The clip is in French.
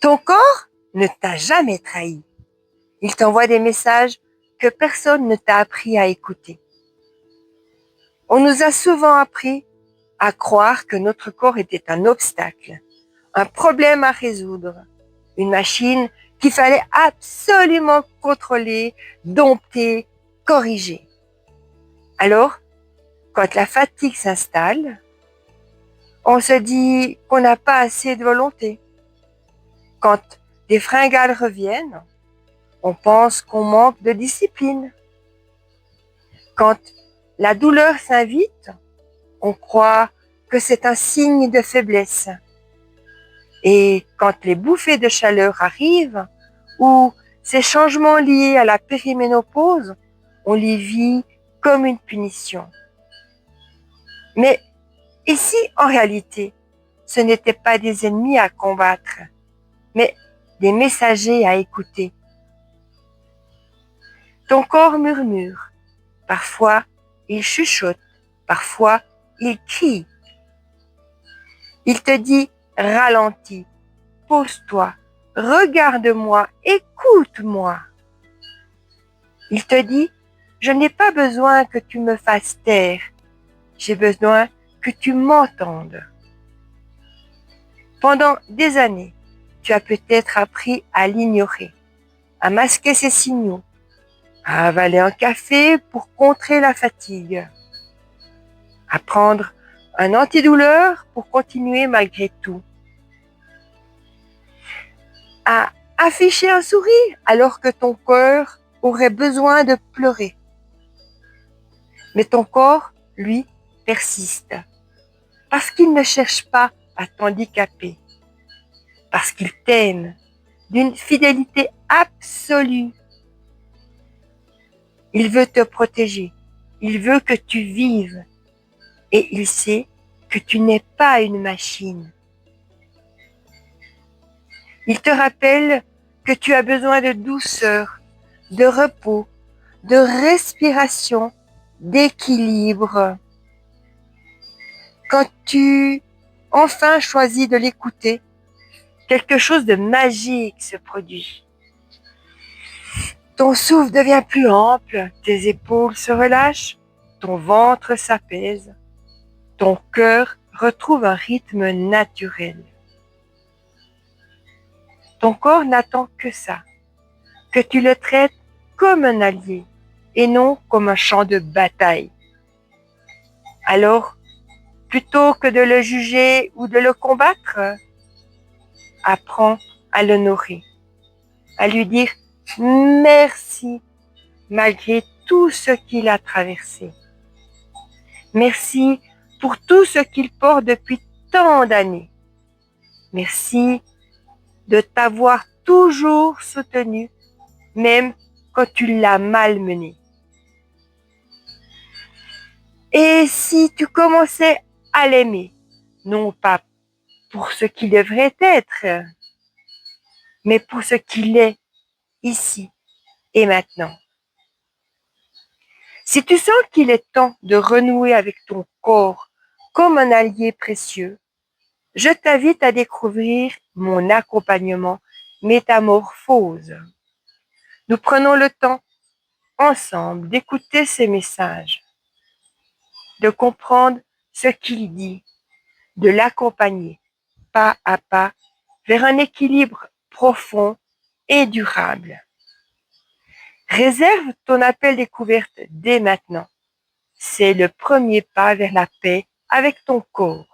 Ton corps ne t'a jamais trahi. Il t'envoie des messages que personne ne t'a appris à écouter. On nous a souvent appris à croire que notre corps était un obstacle, un problème à résoudre, une machine qu'il fallait absolument contrôler, dompter, corriger. Alors, quand la fatigue s'installe, on se dit qu'on n'a pas assez de volonté. Quand des fringales reviennent, on pense qu'on manque de discipline. Quand la douleur s'invite, on croit que c'est un signe de faiblesse. Et quand les bouffées de chaleur arrivent, ou ces changements liés à la périménopause, on les vit comme une punition. Mais ici, en réalité, ce n'étaient pas des ennemis à combattre, mais des messagers à écouter. Ton corps murmure. Parfois, il chuchote. Parfois, il crie. Il te dit « ralentis, pose-toi, regarde-moi, écoute-moi ». Il te dit « je n'ai pas besoin que tu me fasses taire, j'ai besoin que tu m'entendes ». Pendant des années, tu as peut-être appris à l'ignorer, à masquer ses signaux, à avaler un café pour contrer la fatigue, à prendre un antidouleur pour continuer malgré tout, à afficher un sourire alors que ton cœur aurait besoin de pleurer. Mais ton corps, lui, persiste, parce qu'il ne cherche pas à t'handicaper, parce qu'il t'aime d'une fidélité absolue. Il veut te protéger, il veut que tu vives, et il sait que tu n'es pas une machine. Il te rappelle que tu as besoin de douceur, de repos, de respiration, d'équilibre. Quand tu enfin choisis de l'écouter, quelque chose de magique se produit. Ton souffle devient plus ample, tes épaules se relâchent, ton ventre s'apaise, ton cœur retrouve un rythme naturel. Ton corps n'attend que ça, que tu le traites comme un allié et non comme un champ de bataille. Alors, plutôt que de le juger ou de le combattre, apprends à l'honorer, à lui dire merci malgré tout ce qu'il a traversé. Merci pour tout ce qu'il porte depuis tant d'années. Merci de t'avoir toujours soutenu, même quand tu l'as malmené. Et si tu commençais à l'aimer, non pas pour ce qu'il devrait être, mais pour ce qu'il est ici et maintenant. Si tu sens qu'il est temps de renouer avec ton corps comme un allié précieux, je t'invite à découvrir mon accompagnement Métamorphose. Nous prenons le temps ensemble d'écouter ces messages, de comprendre ce qu'il dit, de l'accompagner pas à pas vers un équilibre profond et durable. Réserve ton appel découverte dès maintenant. C'est le premier pas vers la paix avec ton corps.